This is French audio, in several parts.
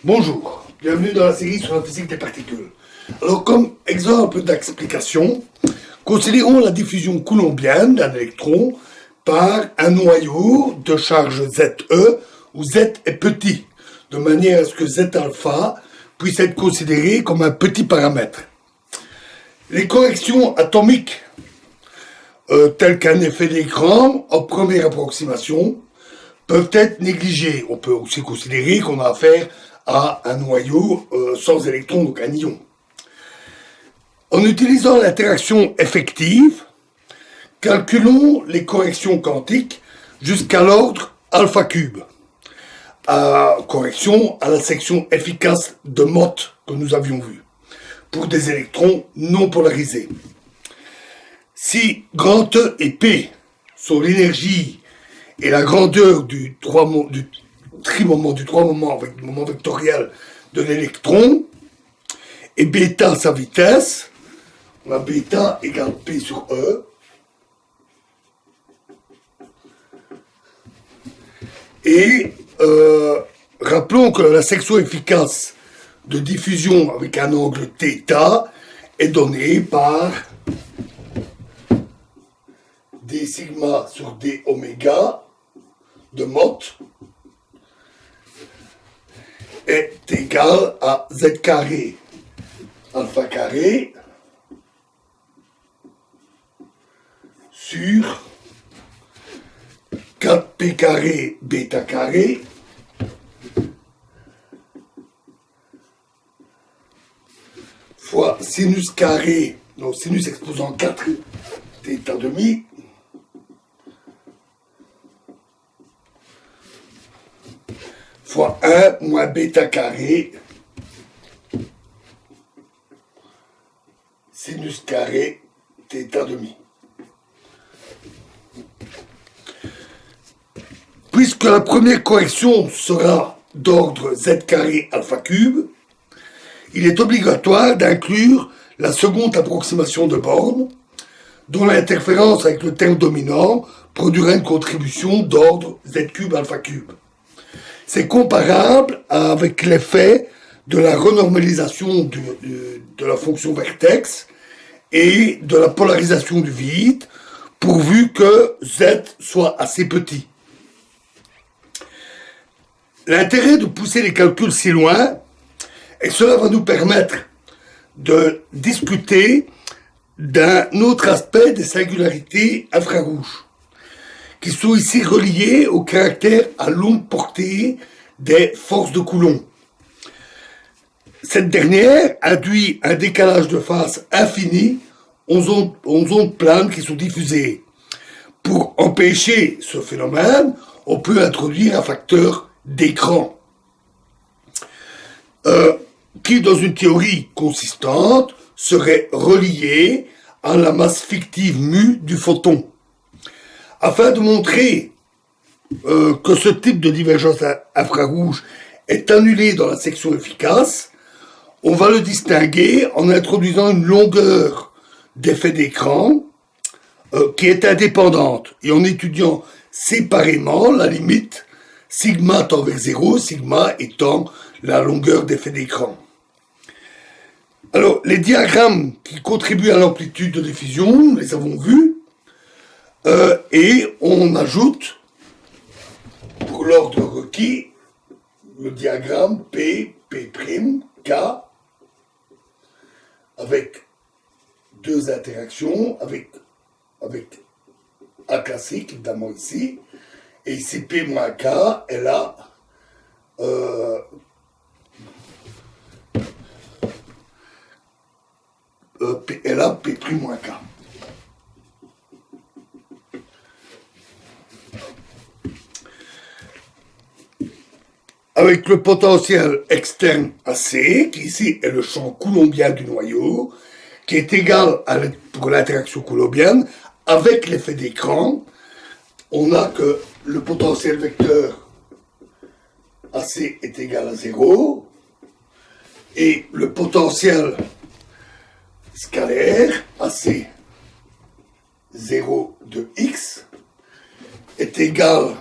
Bonjour, bienvenue dans la série sur la physique des particules. Alors, comme exemple d'explication, considérons la diffusion coulombienne d'un électron par un noyau de charge Ze, où Z est petit, de manière à ce que Z alpha puisse être considéré comme un petit paramètre. Les corrections atomiques, telles qu'un effet d'écran, en première approximation, peuvent être négligées. On peut aussi considérer qu'on a affaire à un noyau sans électrons, donc un ion. En utilisant l'interaction effective, calculons les corrections quantiques jusqu'à l'ordre alpha cube, correction à la section efficace de Mott que nous avions vue, pour des électrons non polarisés. Si grand E et P sont l'énergie et la grandeur du trimoment, du trois moments avec le moment vectoriel de l'électron, et bêta sa vitesse, on a bêta égale P sur E, et rappelons que la section efficace de diffusion avec un angle θ est donnée par d sigma sur d oméga de Mott est égal à Z carré alpha carré sur 4p carré bêta carré fois sinus carré, donc sinus exposant 4 θ demi fois 1 moins bêta carré sinus carré θ demi. Puisque la première correction sera d'ordre Z carré alpha cube, il est obligatoire d'inclure la seconde approximation de Born, dont l'interférence avec le terme dominant produira une contribution d'ordre Z cube alpha cube. C'est comparable avec l'effet de la renormalisation de la fonction vertex et de la polarisation du vide, pourvu que Z soit assez petit. L'intérêt de pousser les calculs si loin est que cela va nous permettre de discuter d'un autre aspect des singularités infrarouges, qui sont ici reliées au caractère à longue portée des forces de Coulomb. Cette dernière induit un décalage de phase infini aux ondes planes qui sont diffusées. Pour empêcher ce phénomène, on peut introduire un facteur d'écran, qui, dans une théorie consistante, serait relié à la masse fictive mu du photon. Afin de montrer que ce type de divergence infrarouge est annulé dans la section efficace, on va le distinguer en introduisant une longueur d'effet d'écran qui est indépendante et en étudiant séparément la limite sigma tend vers 0, sigma étant la longueur d'effet d'écran. Alors, les diagrammes qui contribuent à l'amplitude de diffusion, nous les avons vus, et on ajoute, pour l'ordre requis, le diagramme P, P', K, avec deux interactions, avec A classique, évidemment ici, et ici P moins K, elle a P' moins K. Avec le potentiel externe AC, qui ici est le champ coulombien du noyau, qui est égal pour l'interaction coulombienne, avec l'effet d'écran, on a que le potentiel vecteur AC est égal à 0, et le potentiel scalaire AC 0 de x est égal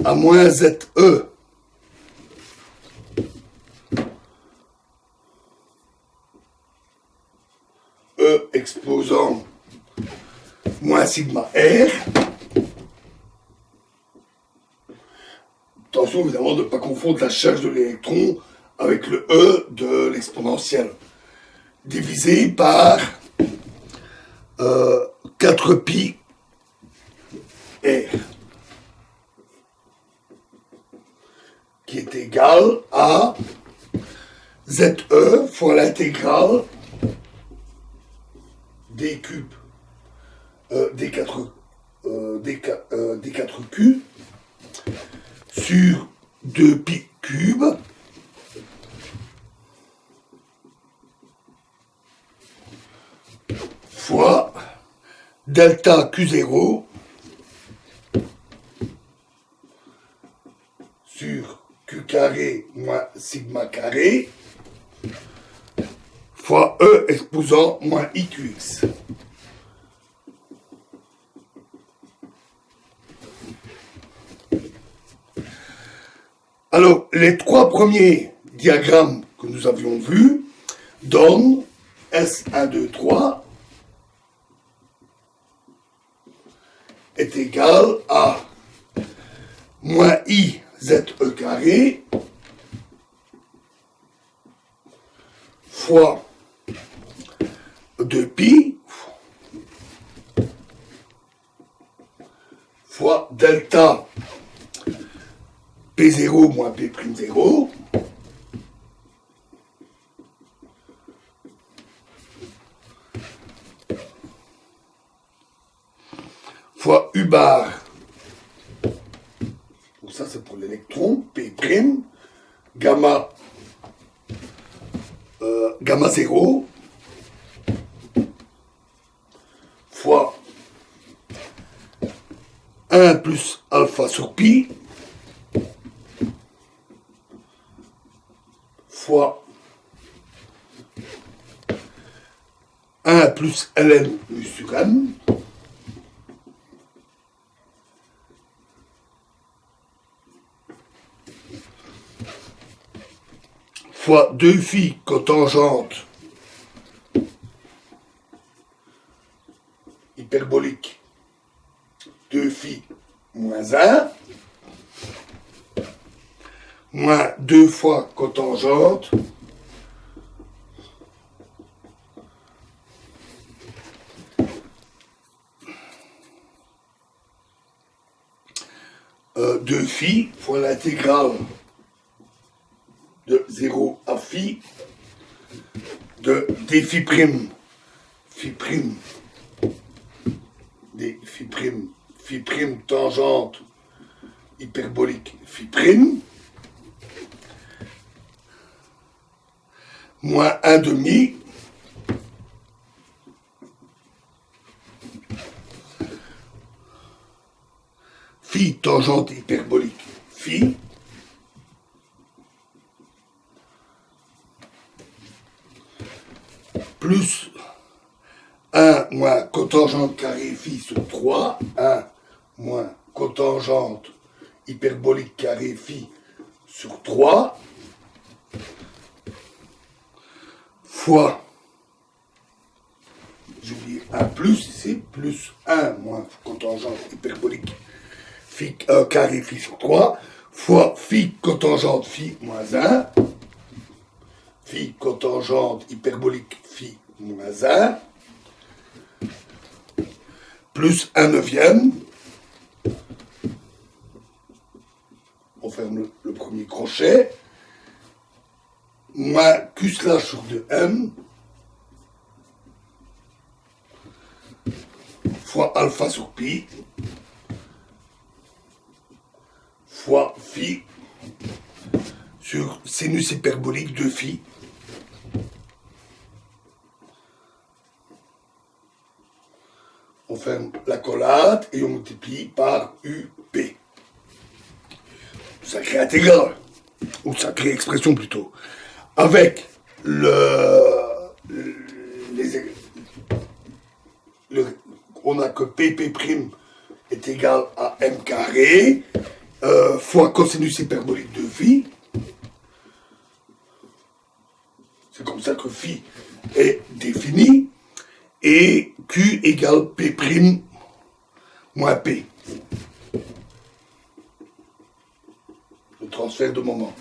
à moins ZE exposant moins sigma R. Attention évidemment de ne pas confondre la charge de l'électron avec le E de l'exponentielle, divisé par 4 pi R, qui est égal à ZE fois l'intégrale d cube d4q sur 2 pi cube fois delta q0 sur q carré moins sigma carré fois E exposant moins IQX. Alors, les 3 premiers diagrammes que nous avions vus donnent S1, 2, 3 est égal à moins I ZE carré fois 2pi fois delta P0 moins P'0 fois U bar, donc ça c'est pour l'électron, P', gamma 0 fois 1 plus alpha sur pi fois 1 plus ln u sur m fois 2 phi cotangente hyperbolique 2 phi moins 1 moins 2 fois cotangente de phi fois l'intégrale de 0 à phi de d phi prime d phi prime tangente hyperbolique phi prime moins 1 demi phi tangente hyperbolique phi plus 1 moins cotangente carré phi sur 3, 1 moins cotangente hyperbolique carré phi sur 3, fois, j'ai oublié 1 plus ici, plus 1 moins cotangente hyperbolique phi carré phi sur 3, fois phi cotangente phi moins 1, phi cotangente hyperbolique phi moins 1, plus 1 neuvième, on ferme le premier crochet, moins q slash sur 2m, fois alpha sur pi, fois phi sur sinus hyperbolique de phi. On ferme la collate et on multiplie par UP. Sacrée intégrale, ou sacrée expression plutôt, avec on a que PP' est égal à M carré fois cosinus hyperbolique de phi. C'est comme ça que phi est défini. et Q égale P' moins P. Le transfert de moment.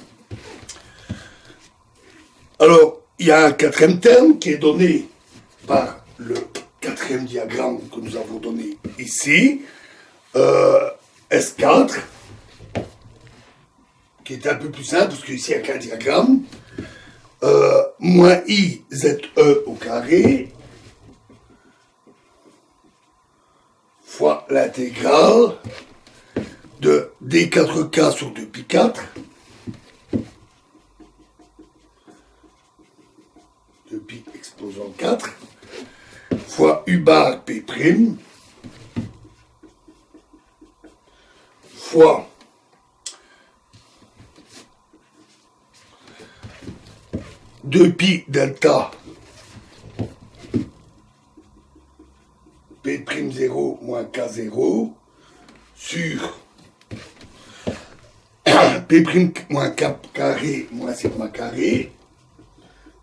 Alors, il y a un quatrième terme qui est donné par le quatrième diagramme que nous avons donné ici, S4, qui est un peu plus simple, parce qu'ici il n'y a qu'un diagramme, moins I ZE au carré, fois l'intégrale de D4K sur 2π4, 2π exposant 4, fois U bar P', fois deux pi delta P'0 moins K0 sur P' moins K carré moins sigma carré,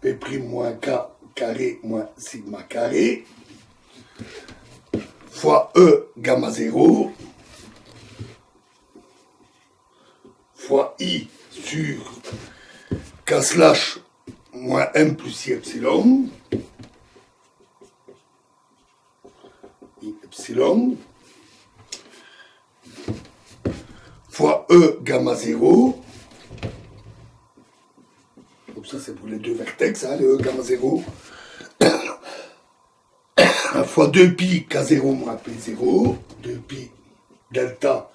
P' moins K carré moins sigma carré, fois E gamma 0, fois I sur K slash moins M plus I epsilon, I epsilon, fois E gamma 0, donc ça c'est pour les deux vertex, hein, le E gamma 0, fois 2pi K0 moins P0, 2pi delta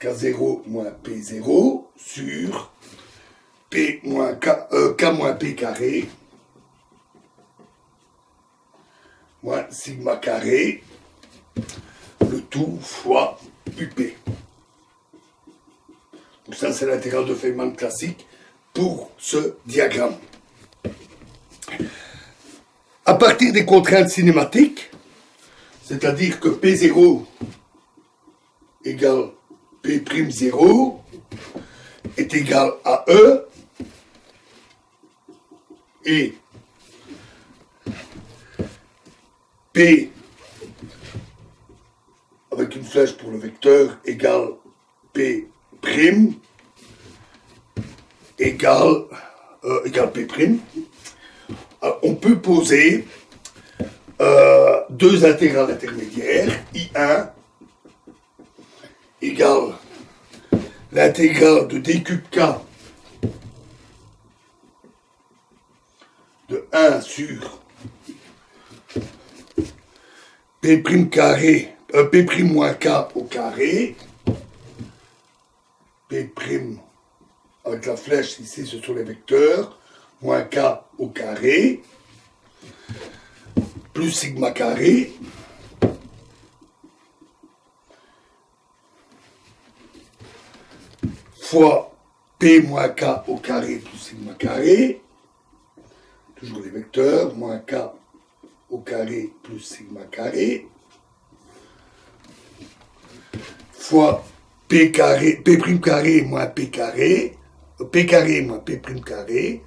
K0 moins P0 sur P moins K moins P carré moins sigma carré, le tout fois UP. Donc ça c'est l'intégrale de Feynman classique pour ce diagramme. À partir des contraintes cinématiques, c'est-à-dire que P0 égale P'0 est égal à E et P avec une flèche pour le vecteur égale P' égale P'. Alors, on peut poser deux intégrales intermédiaires, I1 égale l'intégrale de d cube k de 1 sur P' carré, P' moins K au carré, P' avec la flèche ici, ce sont les vecteurs, moins K au carré, plus sigma carré, fois P moins K au carré plus sigma carré, toujours les vecteurs, moins K au carré plus sigma carré, fois P carré, P' carré moins P carré, P carré moins P' carré,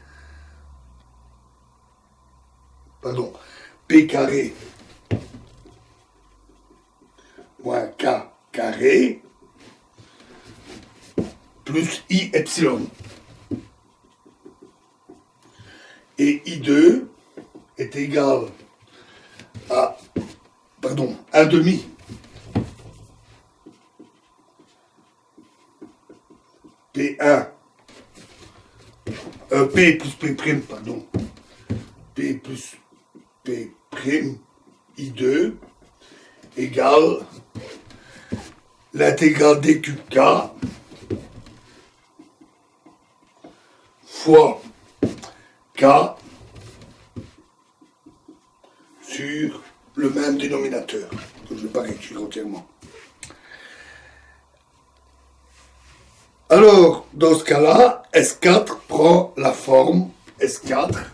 pardon, P carré moins K carré, plus I epsilon. Et I2 est égal à, pardon, 1 demi P1, P plus P', pardon, P plus P', I2 égale l'intégrale d cube K fois K sur le même dénominateur, que je ne vais pas réécrire entièrement. Alors, dans ce cas-là, S4 prend la forme S4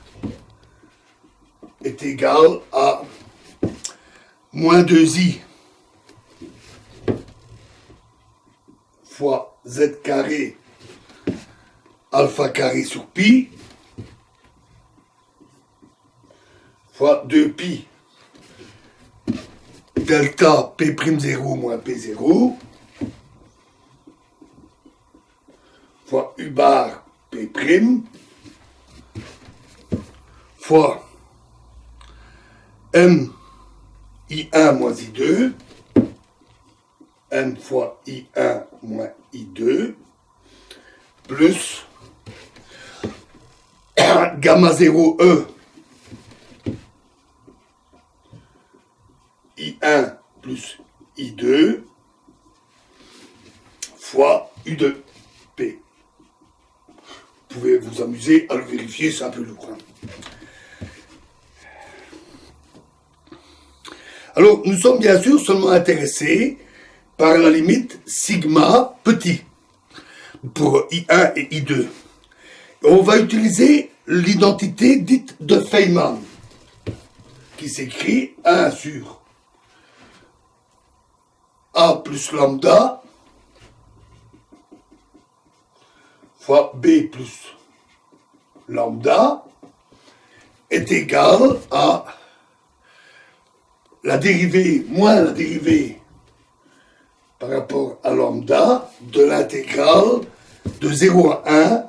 est égal à moins 2i fois z carré alpha carré sur pi, 2pi delta P'0 moins P0 fois U bar P' fois M I1 moins I2, M fois I1 moins I2, plus gamma 0 E I1 plus I2 fois U2 P. Vous pouvez vous amuser à le vérifier, c'est un peu lourd. Alors, nous sommes bien sûr seulement intéressés par la limite sigma petit pour I1 et I2. On va utiliser l'identité dite de Feynman, qui s'écrit 1 sur A plus lambda fois B plus lambda est égal à la dérivée moins la dérivée par rapport à lambda de l'intégrale de 0 à 1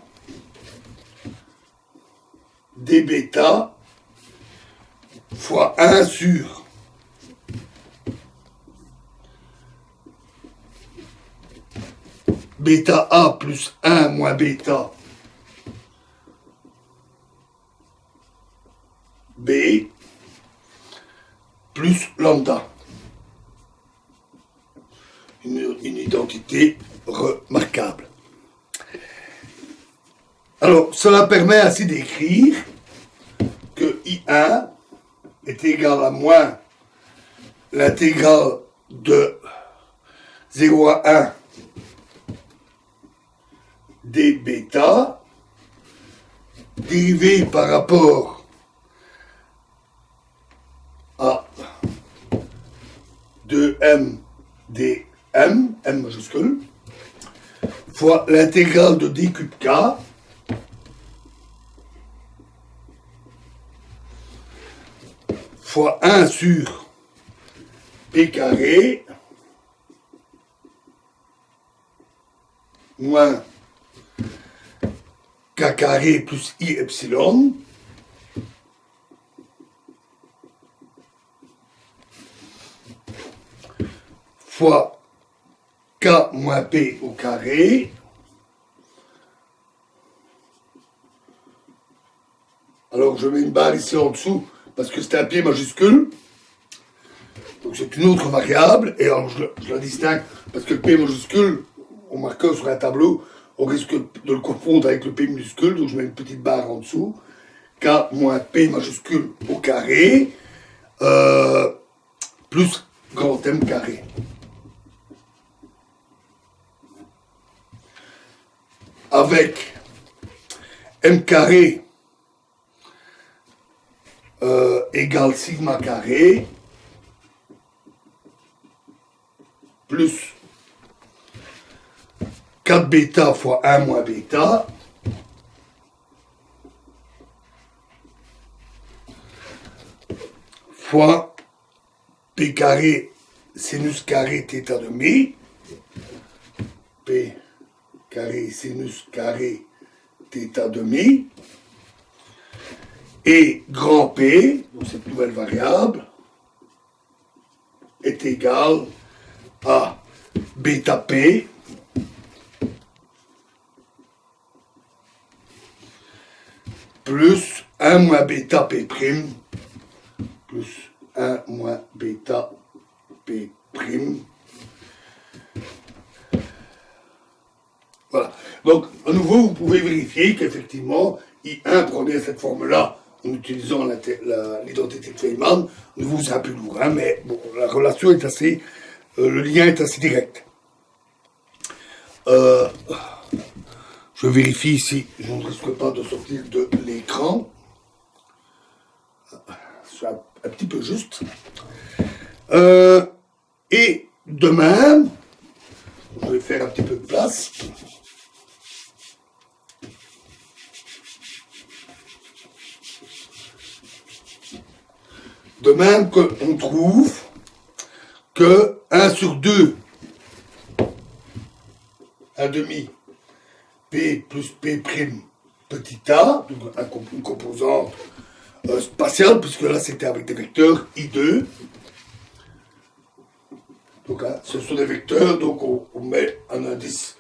d bêta fois 1 sur bêta A plus 1 moins bêta B plus lambda. Une identité remarquable. Alors, cela permet ainsi d'écrire que I1 est égal à moins l'intégrale de 0 à 1 d bêta dérivée par rapport à 2m dm, m majuscule, fois l'intégrale de d cube k fois 1 sur p carré moins k carré plus i epsilon fois k moins p au carré alors je mets une barre ici en dessous parce que c'est un P majuscule donc c'est une autre variable et alors je la distingue parce que le P majuscule on marque sur un tableau on risque de le confondre avec le P minuscule donc je mets une petite barre en dessous k moins p majuscule au carré plus grand M carré. Avec M carré égale sigma carré plus 4 bêta fois 1 moins bêta fois P carré sinus carré θ demi P carré sinus carré θ demi et grand P, donc cette nouvelle variable, est égal à bêta P plus 1 moins bêta P prime plus 1 moins bêta P prime. Voilà. Donc, à nouveau, vous pouvez vérifier qu'effectivement, I1 provient de cette forme-là en utilisant l'identité de Feynman. Au nouveau, c'est un peu lourd, hein, mais bon, la relation est assez... le lien est assez direct. Je vérifie ici, je ne risque pas de sortir de l'écran. C'est un petit peu juste. Et de même, je vais faire un petit peu de place. De même qu'on trouve que 1 sur 2, 1 demi, P plus P prime petit a, donc une composante spatiale, puisque là c'était avec des vecteurs I2. Donc hein, ce sont des vecteurs, donc on met un indice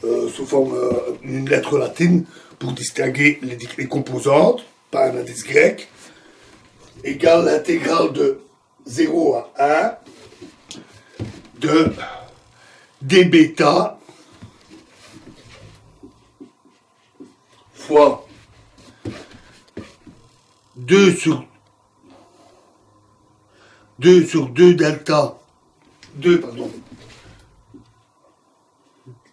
sous forme d'une lettre latine pour distinguer les composantes, par un indice grec, égale l'intégrale de 0 à 1 de d bêta fois 2 sur 2 delta, 2 pardon,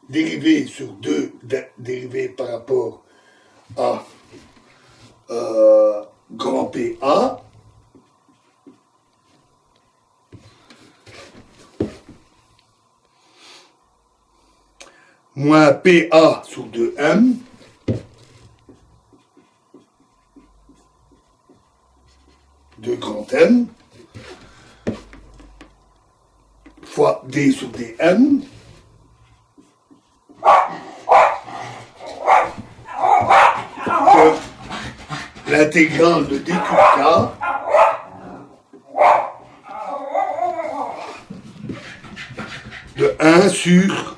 dérivé sur 2 dérivé par rapport à grand PA moins PA sur 2M de grand M fois D sur DM que l'intégrale de D cube K de 1 sur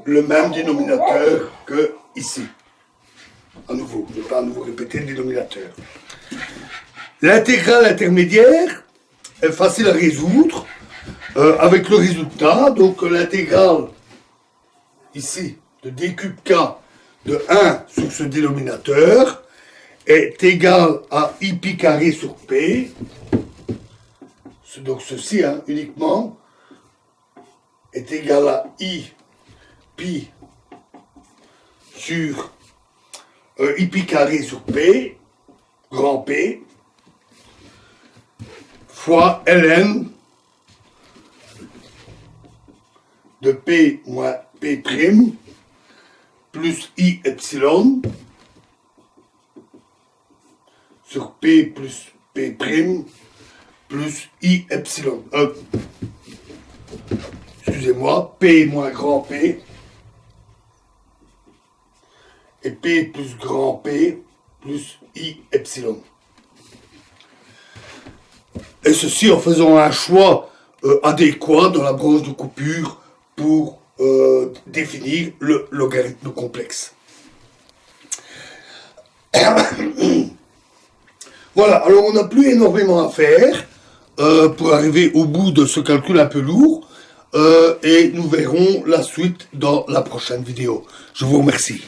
le même dénominateur que ici. À nouveau, je ne vais pas à nouveau répéter le dénominateur. L'intégrale intermédiaire est facile à résoudre avec le résultat. Donc l'intégrale ici de d cube k de 1 sur ce dénominateur est égale à i pi carré sur p. Donc ceci uniquement est égal à i pi sur i pi carré sur p, grand P, fois ln de p moins p prime plus i epsilon sur p plus p prime plus i epsilon. Excusez-moi, p moins grand P et P plus grand P plus I epsilon. Et ceci en faisant un choix adéquat dans la branche de coupure pour définir le logarithme complexe. Voilà, alors on n'a plus énormément à faire pour arriver au bout de ce calcul un peu lourd et nous verrons la suite dans la prochaine vidéo. Je vous remercie.